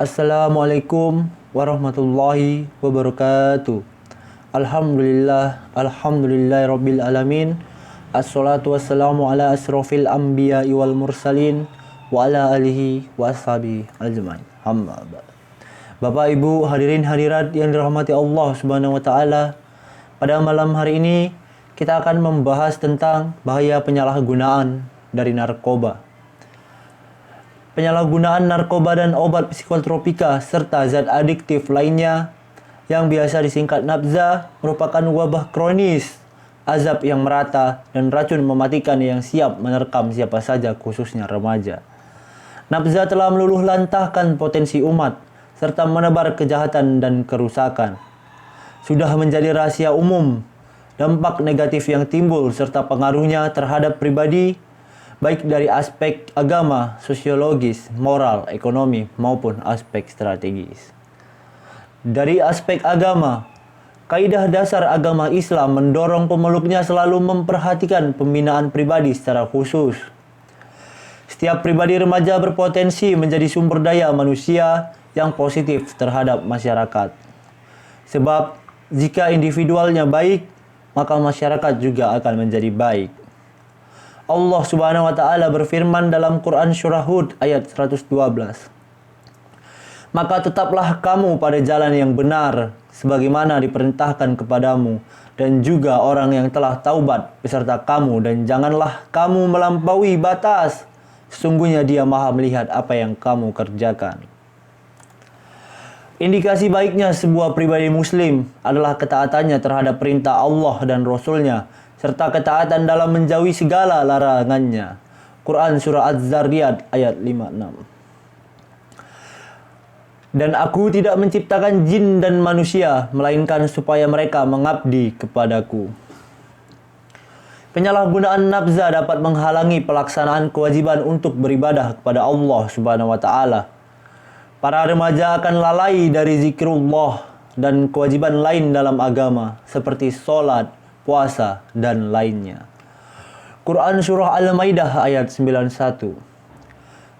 Assalamualaikum warahmatullahi wabarakatuh. Alhamdulillah rabbil alamin. Assalatu wassalamu ala asrofil anbiya wal mursalin wa ala alihi wa ashabihi ajmain. Amma ba'd. Bapak Ibu hadirin hadirat yang dirahmati Allah Subhanahu wa taala, pada malam hari ini kita akan membahas tentang bahaya penyalahgunaan dari narkoba. Penyalahgunaan narkoba dan obat psikotropika serta zat adiktif lainnya yang biasa disingkat nafza merupakan wabah kronis, azab yang merata dan racun mematikan yang siap menerkam siapa saja, khususnya remaja. Nafza telah meluluh lantahkan potensi umat serta menebar kejahatan dan kerusakan. Sudah menjadi rahasia umum dampak negatif yang timbul serta pengaruhnya terhadap pribadi, baik dari aspek agama, sosiologis, moral, ekonomi, maupun aspek strategis. Dari aspek agama, kaidah dasar agama Islam mendorong pemeluknya selalu memperhatikan pembinaan pribadi secara khusus. Setiap pribadi remaja berpotensi menjadi sumber daya manusia yang positif terhadap masyarakat. Sebab jika individualnya baik, maka masyarakat juga akan menjadi baik. Allah Subhanahu wa taala berfirman dalam Quran surah Hud ayat 112. Maka tetaplah kamu pada jalan yang benar sebagaimana diperintahkan kepadamu dan juga orang yang telah taubat beserta kamu, dan janganlah kamu melampaui batas. Sesungguhnya Dia Maha melihat apa yang kamu kerjakan. Indikasi baiknya sebuah pribadi muslim adalah ketaatannya terhadap perintah Allah dan Rasul-Nya serta ketaatan dalam menjauhi segala larangannya. Quran surah Az-Zariyat ayat 56. Dan aku tidak menciptakan jin dan manusia, melainkan supaya mereka mengabdi kepadaku. Penyalahgunaan nafza dapat menghalangi pelaksanaan kewajiban untuk beribadah kepada Allah Subhanahu wa taala. Para remaja akan lalai dari zikrullah dan kewajiban lain dalam agama seperti sholat, puasa, dan lainnya. Quran surah Al-Maidah ayat 91.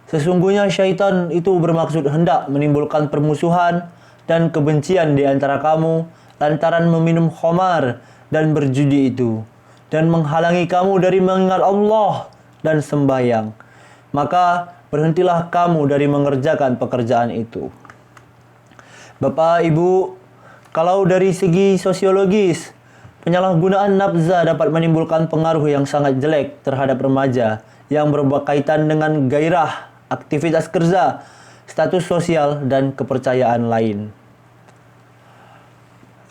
Sesungguhnya syaitan itu bermaksud hendak menimbulkan permusuhan dan kebencian di antara kamu lantaran meminum khamar dan berjudi itu, dan menghalangi kamu dari mengingat Allah dan sembahyang. Maka berhentilah kamu dari mengerjakan pekerjaan itu. Bapak, Ibu, kalau dari segi sosiologis, penyalahgunaan nafza dapat menimbulkan pengaruh yang sangat jelek terhadap remaja yang berkaitan dengan gairah, aktivitas kerja, status sosial, dan kepercayaan lain.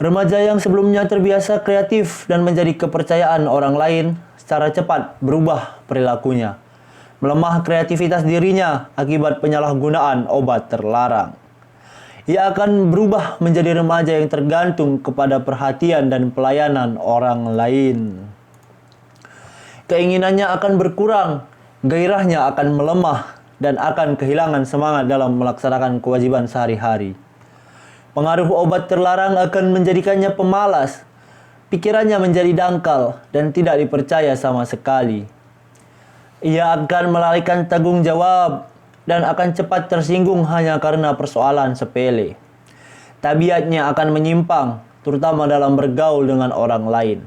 Remaja yang sebelumnya terbiasa kreatif dan menjadi kepercayaan orang lain secara cepat berubah perilakunya. Melemah kreativitas dirinya akibat penyalahgunaan obat terlarang. Ia akan berubah menjadi remaja yang tergantung kepada perhatian dan pelayanan orang lain. Keinginannya akan berkurang, gairahnya akan melemah, dan akan kehilangan semangat dalam melaksanakan kewajiban sehari-hari. Pengaruh obat terlarang akan menjadikannya pemalas, pikirannya menjadi dangkal dan tidak dipercaya sama sekali. Ia akan melalaikan tanggung jawab dan akan cepat tersinggung hanya karena persoalan sepele. Tabiatnya akan menyimpang, terutama dalam bergaul dengan orang lain.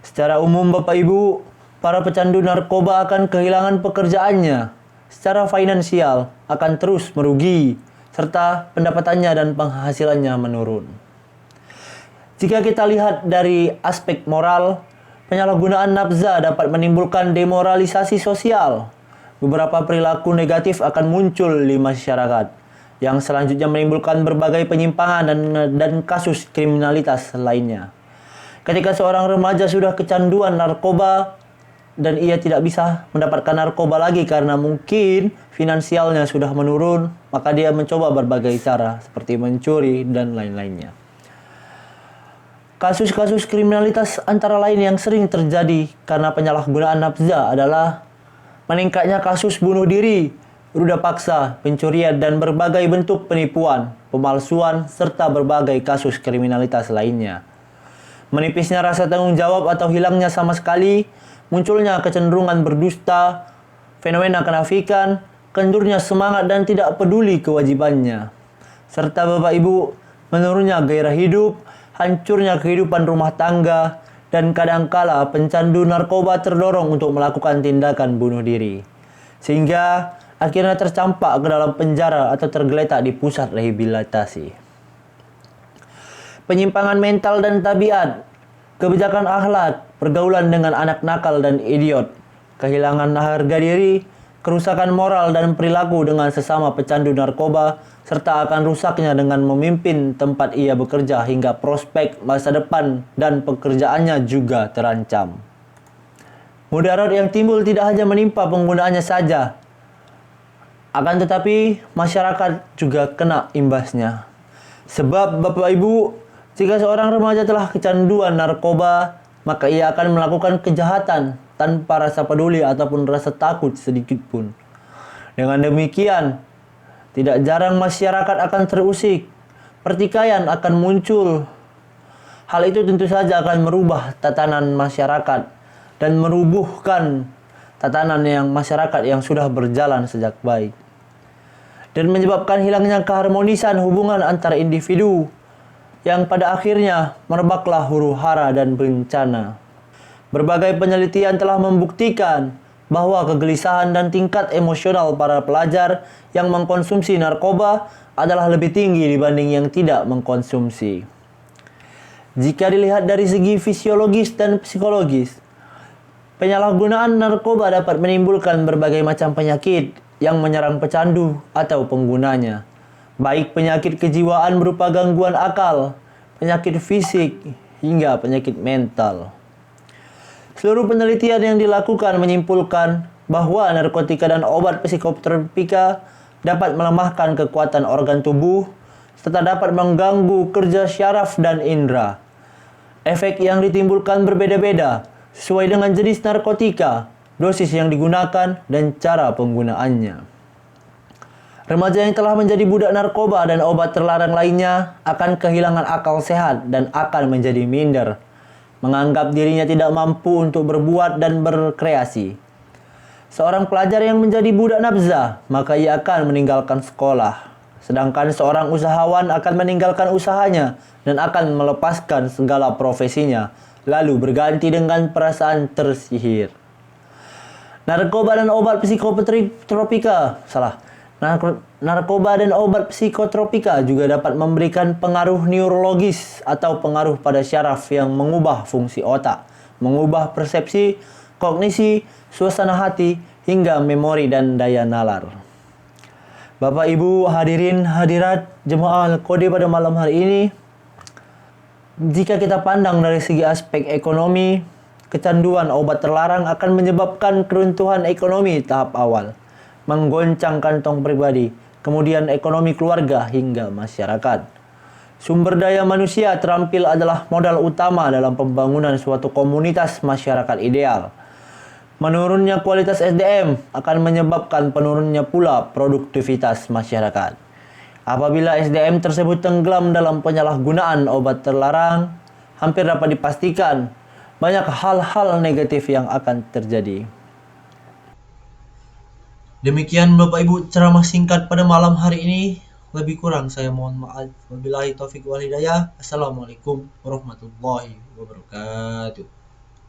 Secara umum, Bapak Ibu, para pecandu narkoba akan kehilangan pekerjaannya. Secara finansial akan terus merugi, serta pendapatannya dan penghasilannya menurun. Jika kita lihat dari aspek moral, penyalahgunaan nafza dapat menimbulkan demoralisasi sosial. Beberapa perilaku negatif akan muncul di masyarakat, yang selanjutnya menimbulkan berbagai penyimpangan dan kasus kriminalitas lainnya. Ketika seorang remaja sudah kecanduan narkoba, dan ia tidak bisa mendapatkan narkoba lagi karena mungkin finansialnya sudah menurun, maka dia mencoba berbagai cara seperti mencuri dan lain-lainnya. Kasus-kasus kriminalitas antara lain yang sering terjadi karena penyalahgunaan nafza adalah meningkatnya kasus bunuh diri, ruda paksa, pencurian, dan berbagai bentuk penipuan, pemalsuan, serta berbagai kasus kriminalitas lainnya. Menipisnya rasa tanggung jawab atau hilangnya sama sekali, munculnya kecenderungan berdusta, fenomena kenafikan, kendurnya semangat dan tidak peduli kewajibannya. Serta Bapak Ibu, menurunnya gairah hidup, hancurnya kehidupan rumah tangga, dan kadangkala pencandu narkoba terdorong untuk melakukan tindakan bunuh diri. Sehingga akhirnya tercampak ke dalam penjara atau tergeletak di pusat rehabilitasi. Penyimpangan mental dan tabiat, kebijakan akhlak, pergaulan dengan anak nakal dan idiot, kehilangan harga diri, kerusakan moral dan perilaku dengan sesama pecandu narkoba, serta akan rusaknya dengan memimpin tempat ia bekerja hingga prospek masa depan dan pekerjaannya juga terancam. Mudarat yang timbul tidak hanya menimpa penggunaannya saja, akan tetapi masyarakat juga kena imbasnya. Sebab Bapak Ibu, jika seorang remaja telah kecanduan narkoba, maka ia akan melakukan kejahatan tanpa rasa peduli ataupun rasa takut sedikit pun. Dengan demikian, tidak jarang masyarakat akan terusik, pertikaian akan muncul. Hal itu tentu saja akan merubah tatanan masyarakat dan merubuhkan tatanan yang masyarakat yang sudah berjalan sejak baik. Dan menyebabkan hilangnya keharmonisan hubungan antara individu yang pada akhirnya merebaklah huru-hara dan bencana. Berbagai penelitian telah membuktikan bahwa kegelisahan dan tingkat emosional para pelajar yang mengkonsumsi narkoba adalah lebih tinggi dibanding yang tidak mengkonsumsi. Jika dilihat dari segi fisiologis dan psikologis, penyalahgunaan narkoba dapat menimbulkan berbagai macam penyakit yang menyerang pecandu atau penggunanya, baik penyakit kejiwaan berupa gangguan akal, penyakit fisik, hingga penyakit mental. Seluruh penelitian yang dilakukan menyimpulkan bahwa narkotika dan obat psikotropika dapat melemahkan kekuatan organ tubuh serta dapat mengganggu kerja syaraf dan indera. Efek yang ditimbulkan berbeda-beda sesuai dengan jenis narkotika, dosis yang digunakan, dan cara penggunaannya. Remaja yang telah menjadi budak narkoba dan obat terlarang lainnya akan kehilangan akal sehat dan akan menjadi minder, menganggap dirinya tidak mampu untuk berbuat dan berkreasi. Seorang pelajar yang menjadi budak nafza, maka ia akan meninggalkan sekolah. Sedangkan seorang usahawan akan meninggalkan usahanya dan akan melepaskan segala profesinya, lalu berganti dengan perasaan tersihir. Narkoba dan obat psikotropika juga dapat memberikan pengaruh neurologis atau pengaruh pada syaraf yang mengubah fungsi otak, mengubah persepsi, kognisi, suasana hati, hingga memori dan daya nalar. Bapak Ibu hadirin hadirat jemaah Al-Qodi pada malam hari ini, jika kita pandang dari segi aspek ekonomi, kecanduan obat terlarang akan menyebabkan keruntuhan ekonomi tahap awal, menggoncang kantong pribadi, kemudian ekonomi keluarga hingga masyarakat. Sumber daya manusia terampil adalah modal utama dalam pembangunan suatu komunitas masyarakat ideal. Menurunnya kualitas SDM akan menyebabkan penurunnya pula produktivitas masyarakat. Apabila SDM tersebut tenggelam dalam penyalahgunaan obat terlarang, hampir dapat dipastikan banyak hal-hal negatif yang akan terjadi. Demikian Bapak Ibu ceramah singkat pada malam hari ini. Lebih kurang saya mohon maaf. Wabillahi taufiq wal hidayah. Assalamualaikum warahmatullahi wabarakatuh.